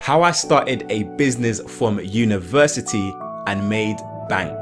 How I started a business from university and made bank.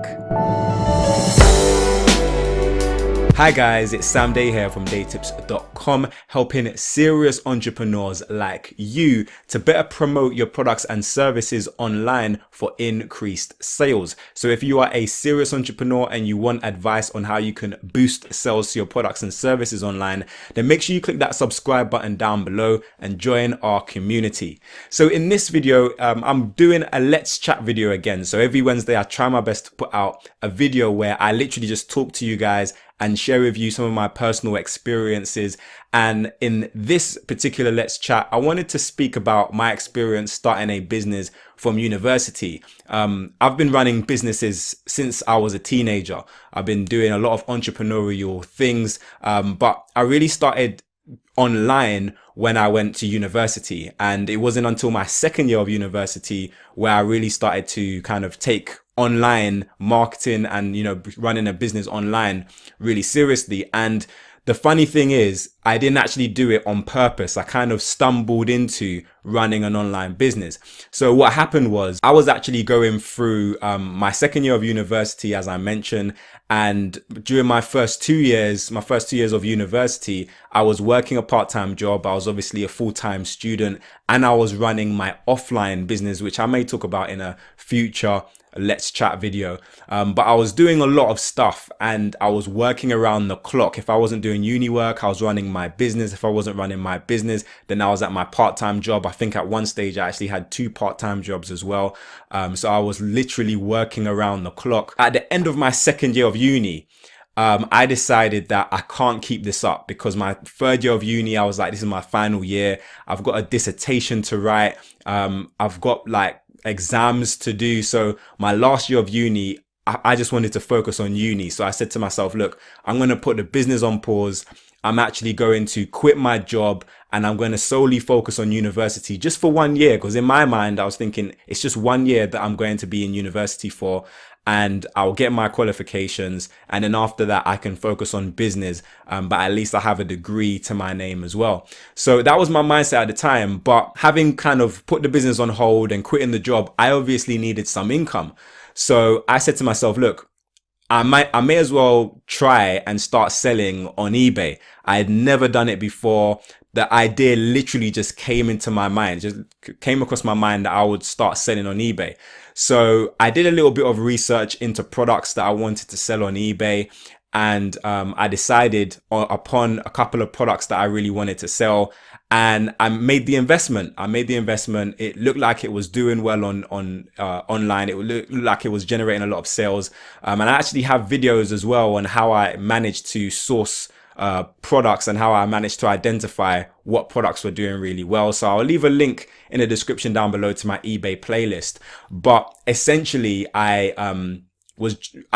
Hi guys, it's Sam Day here from DeyTips.com, helping serious entrepreneurs like you to better promote your products and services online for increased sales. So if you are a serious entrepreneur and you want advice on how you can boost sales to your products and services online, then make sure you click that subscribe button down below and join our community. So in this video, I'm doing a Let's Chat video again. So every Wednesday, I try my best to put out a video where I literally just talk to you guys and share with you some of my personal experiences. And in this particular Let's Chat, I wanted to speak about my experience starting a business from university. I've been running businesses since I was a teenager. I've been doing a lot of entrepreneurial things, but I really started online when I went to university. And it wasn't until my second year of university where I really started to kind of take online marketing and, running a business online really seriously. And the funny thing is, I didn't actually do it on purpose. I kind of stumbled into running an online business. So what happened was I was actually going through my second year of university, as I mentioned. And during my first 2 years of university, I was working a part-time job. I was obviously a full-time student, and I was running my offline business, which I may talk about in a future Let's Chat video. But I was doing a lot of stuff and I was working around the clock. If I wasn't doing uni work, I was running my business. If I wasn't running my business, then I was at my part-time job. I think at one stage I actually had 2 part-time jobs as well. So I was literally working around the clock. At the end of my second year of uni, I decided that I can't keep this up, because my third year of uni, I was like, this is my final year. I've got a dissertation to write. I've got exams to do. So my last year of uni, I just wanted to focus on uni. So I said to myself, look, I'm going to put the business on pause. I'm actually going to quit my job and I'm going to solely focus on university just for 1 year. Because in my mind, I was thinking it's just 1 year that I'm going to be in university for, and I'll get my qualifications. And then after that, I can focus on business. But at least I have a degree to my name as well. So that was my mindset at the time. But having kind of put the business on hold and quitting the job, I obviously needed some income. So I said to myself, look, I may as well try and start selling on eBay. I had never done it before. The idea literally just came into my mind, just came across my mind that I would start selling on eBay. So I did a little bit of research into products that I wanted to sell on eBay. And I decided upon a couple of products that I really wanted to sell, and I made the investment. It looked like it was doing well on online. It looked like it was generating a lot of sales. And I actually have videos as well on how I managed to source products and how I managed to identify what products were doing really well. So I'll leave a link in the description down below to my eBay playlist. But essentially, I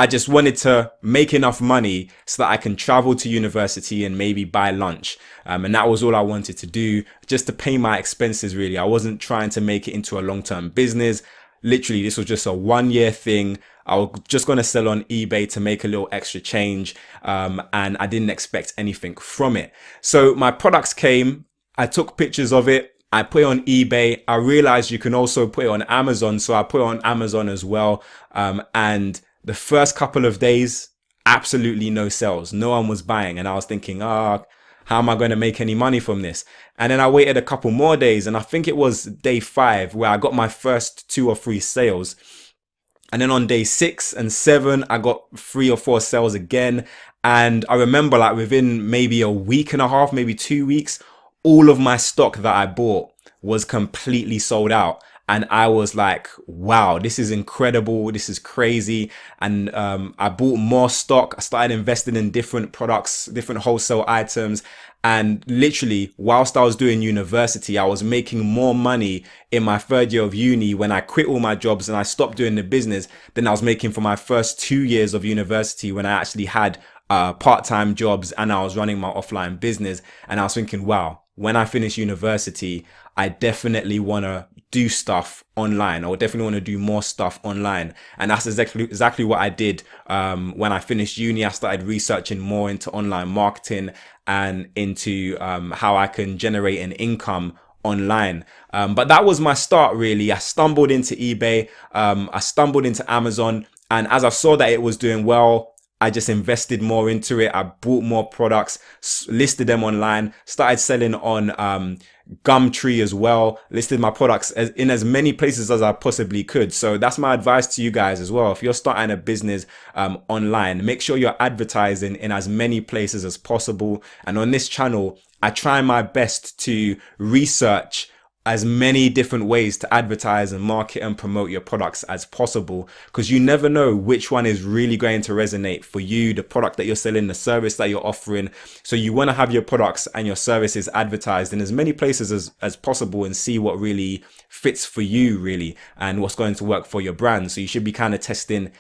just wanted to make enough money so that I can travel to university and maybe buy lunch. And that was all I wanted to do, just to pay my expenses really. I wasn't trying to make it into a long-term business. Literally, this was just a 1 year thing. I was just going to sell on eBay to make a little extra change. And I didn't expect anything from it. So my products came, I took pictures of it. I put it on eBay. I realized you can also put it on Amazon. So I put it on Amazon as well. And the first couple of days, absolutely no sales. No one was buying. And I was thinking, how am I going to make any money from this? And then I waited a couple more days. And I think it was day 5 where I got my first 2 or 3 sales. And then on day 6 and 7, I got 3 or 4 sales again. And I remember within maybe a week and a half, maybe 2 weeks, all of my stock that I bought was completely sold out. And I was like, wow, this is incredible. This is crazy. And I bought more stock. I started investing in different products, different wholesale items. And literally, whilst I was doing university, I was making more money in my third year of uni when I quit all my jobs and I stopped doing the business than I was making for my first 2 years of university when I actually had part-time jobs and I was running my offline business. And I was thinking, wow, when I finish university, I definitely want to do stuff online. I would definitely want to do more stuff online. And that's exactly what I did. When I finished uni, I started researching more into online marketing and into how I can generate an income online. But that was my start really. I stumbled into eBay, I stumbled into Amazon, and as I saw that it was doing well, I just invested more into it. I bought more products, listed them online, started selling on Gumtree as well, listed my products in as many places as I possibly could. So that's my advice to you guys as well. If you're starting a business online, make sure you're advertising in as many places as possible. And on this channel, I try my best to research as many different ways to advertise and market and promote your products as possible, because you never know which one is really going to resonate for you, the product that you're selling, the service that you're offering. So you want to have your products and your services advertised in as many places as possible and see what really fits for you really and what's going to work for your brand. So you should be kind of testing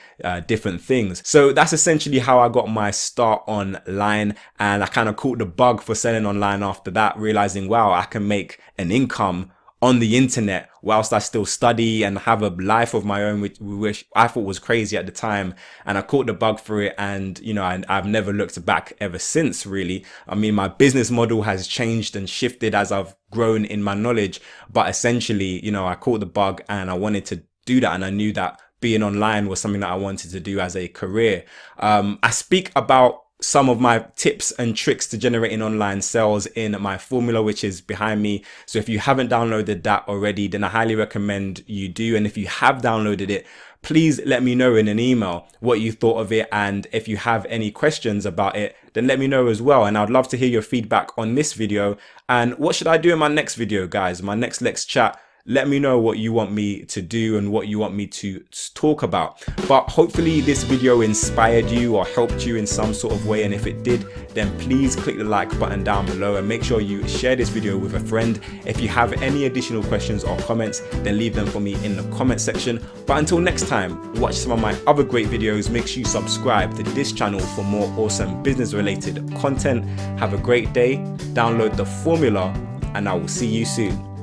different things. So that's essentially how I got my start online, and I kind of caught the bug for selling online after that, realizing, wow, I can make an income on the internet whilst I still study and have a life of my own, which I thought was crazy at the time. And I caught the bug for it, and you know, I've never looked back ever since really. I mean, my business model has changed and shifted as I've grown in my knowledge, but essentially, you know, I caught the bug and I wanted to do that, and I knew that being online was something that I wanted to do as a career. I speak about some of my tips and tricks to generating online sales in my formula, which is behind me. So if you haven't downloaded that already, then I highly recommend you do. And if you have downloaded it, please let me know in an email what you thought of it. And if you have any questions about it, then let me know as well. And I'd love to hear your feedback on this video. And what should I do in my next video, guys? My next Let's Chat? Let me know what you want me to do and what you want me to talk about. But hopefully this video inspired you or helped you in some sort of way. And if it did, then please click the like button down below and make sure you share this video with a friend. If you have any additional questions or comments, then leave them for me in the comment section. But until next time, watch some of my other great videos. Make sure you subscribe to this channel for more awesome business related content. Have a great day, download the formula, and I will see you soon.